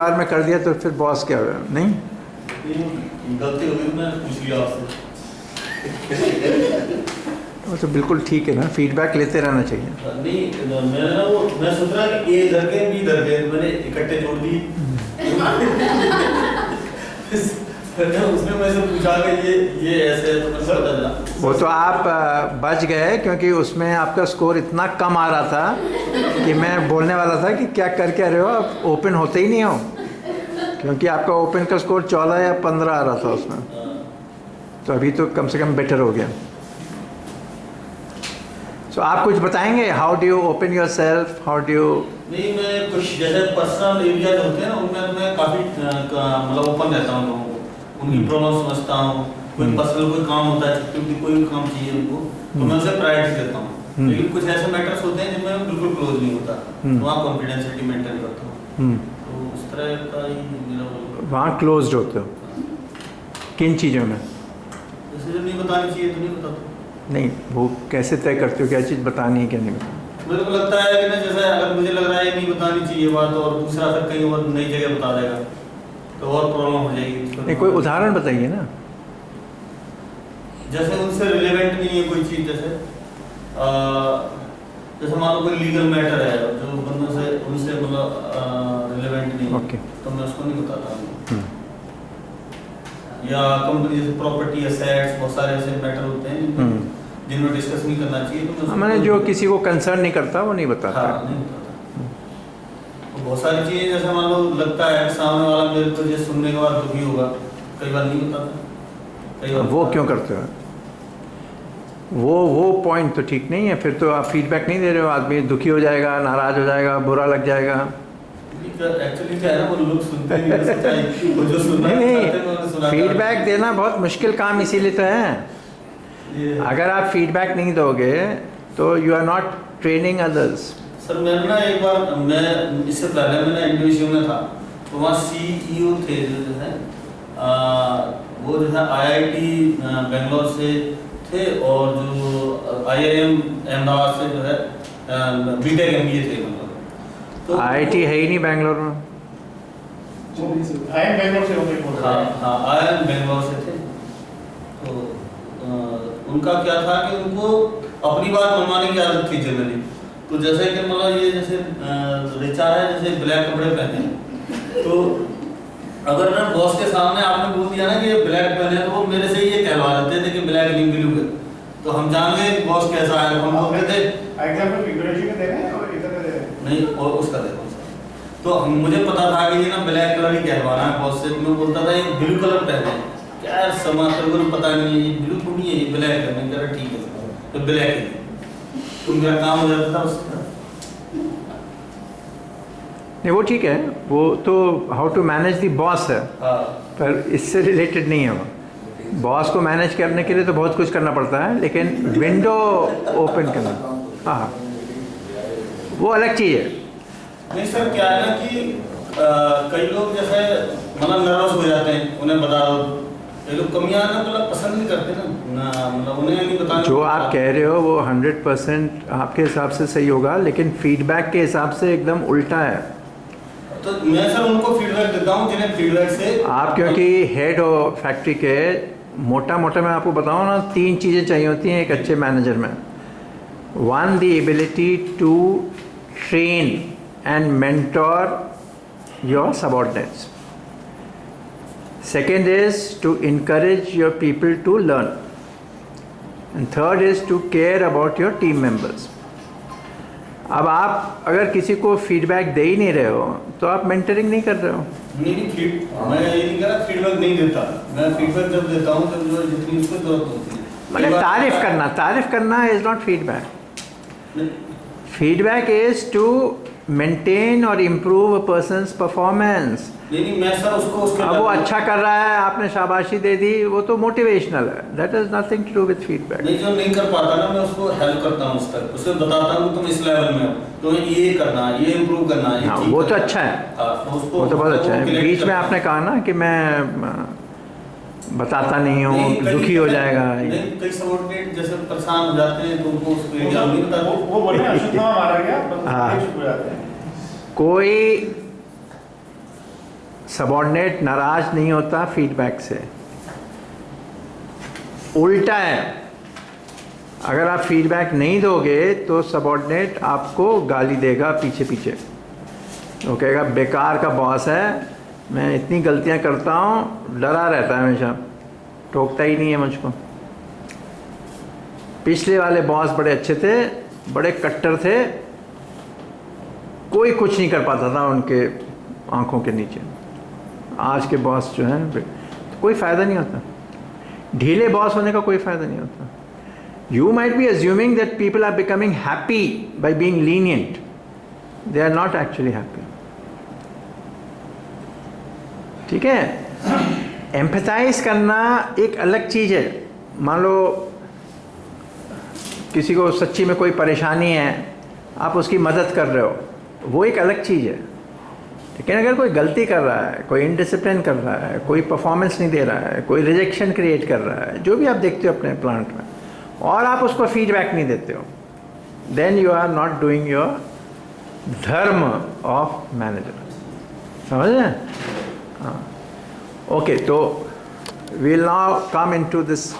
बार में कर दिया तो फिर बॉस क्या हुआ? नहीं, गलती हो गई, मैं पूछ लिया आपसे। वो तो बिल्कुल ठीक है ना, फीडबैक लेते रहना चाहिए। नहीं, मैंने ना वो मैं सोच रहा कि ए इधर के बी इधर के, मैंने इकट्ठे जोड़ दिए। उसने मुझसे पूछा कि ये ऐसे है, तो मैं पता चला। वो तो आप बच गए क्योंकि उसमें आपका स्कोर इतना कम आ रहा था कि मैं बोलने वाला था कि क्या कर क्या रहे हो, आप ओपन होते ही नहीं हो, क्योंकि आपका ओपन का स्कोर 14 या 15 आ रहा था उसमें। तो अभी तो कम से कम बेटर हो गया। So, आप कुछ बताएंगे, how do you open your self, how do you? नहीं, मैं कुछ जैसे पर्सनल एरिया जो होते हैं ना, उनमें मैं काफ़ी मतलब ओपन रहता हूँ लोगों को, उनकी प्रॉब्लम समझता हूँ। कोई पर्सनल कोई काम होता है, क्योंकि कोई भी काम चाहिए उनको, तो मैं उसे प्रायोरिटी देता हूँ। लेकिन कुछ ऐसे मैटर्स होते हैं जिनमें बिल्कुल क्लोज नहीं होता, तो वहाँ कॉन्फिडेंशियलिटी मेंटेन करता हूँ। तो उस तरह का ही मेरा वहाँ क्लोज्ड होते हो किन चीज़ों में? जैसे जो नहीं बतानी चाहिए तो नहीं बताता। नहीं, वो कैसे तय करते हो क्या चीज़ बतानी है क्या नहीं बतानी? मेरे को लगता है कि ना, जैसे अगर मुझे लग रहा है नहीं बतानी चाहिए बात, और दूसरा फिर कहीं और नई जगह बता देगा, तो और प्रॉब्लम हो जाएगी। नहीं, कोई उदाहरण बताइए ना। जैसे उनसे रिलेवेंट नहीं है कोई चीज़, जैसे मान लो कोई लीगल मैटर है जो बंदों से उनसे मतलब रिलेवेंट नहीं है, तो मैं उसको नहीं बताता हूँ। या कंपनी जैसे प्रॉपर्टी एसेट्स, बहुत सारे ऐसे मैटर होते हैं जिनमें डिस्कस नहीं करना चाहिए, तो मैंने जो किसी को कंसर्न नहीं करता वो नहीं बताता। हाँ, नहीं बताता। तो बहुत सारी चीज़ें जैसे मान लो लगता है कि सामने वाला मेरे को ये सुनने के बाद दुखी होगा, कई बार नहीं बताता, कई बार वो क्यों करते हो? वो पॉइंट तो ठीक नहीं है, फिर तो आप फीडबैक नहीं दे रहे हो, आदमी दुखी हो जाएगा, नाराज हो जाएगा, बुरा लग जाएगा। एक्चुअली क्या है ना, वो लोग सुनते नहीं, वो जो सुनना चाहते हैं वो सुना। फीडबैक देना बहुत मुश्किल काम इसीलिए तो है। अगर आप फीडबैक नहीं दोगे तो you are not training others. Sir मैंने ना एक बार, मैं इससे पहले मैंने इंडोनेशिया में था, तो वहाँ CEO थे जो है वो जो है IIT बेंगलोर से थे, और जो IIM अहमदाबाद से जो है BTech MBA थे। मतलब तो IIT है ही नहीं बेंगलोर में। IIM बेंगलोर से होंगे। हाँ, IIM बेंगलोर से थे। तो उनका क्या था कि उनको अपनी बात मनवाने की आदत थी जनरली। तो जैसे कि मतलब ये जैसे रिचा है, जैसे ब्लैक कपड़े पहने, तो अगर ना बॉस के सामने आपने बोल दिया ना कि ये ब्लैक पहने, तो वो मेरे से ये कहलवा देते थे कि ब्लैक नहीं ब्लू है, तो हम जान गए कि बॉस कैसा है। हम बोलते थे एग्जांपल इंडोनेशिया में देना है और इधर का देना है नहीं, और उसका देखो। तो मुझे पता था कि ये ना ब्लैक कलर ही कहलवाना है बॉस से। मैं बोलता था ये ब्लू कलर पहने, क्या यार समाचार को पता नहीं है, ये ब्लू थोड़ी है, ये ब्लैक है। मैं कह रहा ठीक है, तो ब्लैक है, तो मेरा काम हो जाता था उसका। नहीं, वो ठीक है, वो तो how to manage the boss है, पर इससे रिलेटेड नहीं है। वो बॉस को मैनेज करने के लिए तो बहुत कुछ करना पड़ता है, लेकिन विंडो ओपन करना, हाँ, वो अलग चीज़ है। नहीं सर, क्या है ना कि कई लोग जैसे मतलब नर्वस हो जाते हैं, उन्हें बता दो। ये लोग कमियां ना मतलब पसंद नहीं करते ना, मतलब उन्हें नहीं बताना। जो आप कह रहे हो वो 100% आपके हिसाब से सही होगा, लेकिन फीडबैक के हिसाब से एकदम उल्टा है। तो मैं सर उनको फीडबैक देता हूँ जिन्हें फीडबैक से आप, क्योंकि हेड हो फैक्ट्री के, मोटा मोटा मैं आपको बताऊँ ना, 3 चीज़ें चाहिए होती हैं एक अच्छे मैनेजर में। 1, the ability to train and mentor your subordinates. Second is to encourage your people to learn. And third is to care about your team members. अब आप अगर किसी को फीडबैक दे ही नहीं रहे हो तो आप मेंटरिंग नहीं कर रहे हो। नहीं, मैं ये नहीं कह रहा फीडबैक नहीं देता। मैं फीडबैक जब देता हूँ जब जो जितनी उसको जरूरत होती है। मतलब तारीफ करना is not feedback. Feedback is to maintain और इम्प्रूव अ पर्सन्स परफॉर्मेंस। नहीं, मैं सर उसको अब वो अच्छा कर रहा है, आपने शाबाशी दे दी, वो तो मोटिवेशनल है। That is nothing to do with feedback. नहीं, जो नहीं कर पाता ना, मैं उसको हेल्प करता हूँ, उसे बताता हूँ तुम इस लेवल में हो, तुम्हें ये करना है, ये इम्प्रूव करना है। हाँ, वो तो अच्छा है, वो तो बहुत अच्छा है। बीच में आपने कहा ना कि मैं बताता नहीं हूँ, दुखी हो जाएगा। नहीं, कई सबऑर्डिनेट जैसे परेशान हो जाते हैं तो उनको उसको एग्जाम नहीं बताते। वो बोले अशुद्ध मारा गया, बस चुप हो जाते हैं। कोई सबॉर्डिनेट नाराज नहीं होता फीडबैक से, उल्टा है। अगर आप फीडबैक नहीं दोगे तो सबॉर्डिनेट आपको गाली देगा पीछे पीछे, वो कहेगा बेकार का बॉस है, मैं इतनी गलतियां करता हूँ, डरा रहता है हमेशा, टोकता ही नहीं है मुझको। पिछले वाले बॉस बड़े अच्छे थे, बड़े कट्टर थे, कोई कुछ नहीं कर पाता था उनके आंखों के नीचे। आज के बॉस जो हैं तो कोई फ़ायदा नहीं होता, ढीले बॉस होने का कोई फ़ायदा नहीं होता। You might be assuming that people are becoming happy by being lenient. They are not actually happy. ठीक है? एम्पैथाइज करना एक अलग चीज़ है। मान लो किसी को सच्ची में कोई परेशानी है, आप उसकी मदद कर रहे हो, वो एक अलग चीज़ है। लेकिन अगर कोई गलती कर रहा है, कोई इनडिसिप्लिन कर रहा है, कोई परफॉर्मेंस नहीं दे रहा है, कोई रिजेक्शन क्रिएट कर रहा है, जो भी आप देखते हो अपने प्लांट में, और आप उसको फीडबैक नहीं देते हो, then you are not doing your dharma of manager. समझ रहे? हाँ, ओके, तो we will now come into this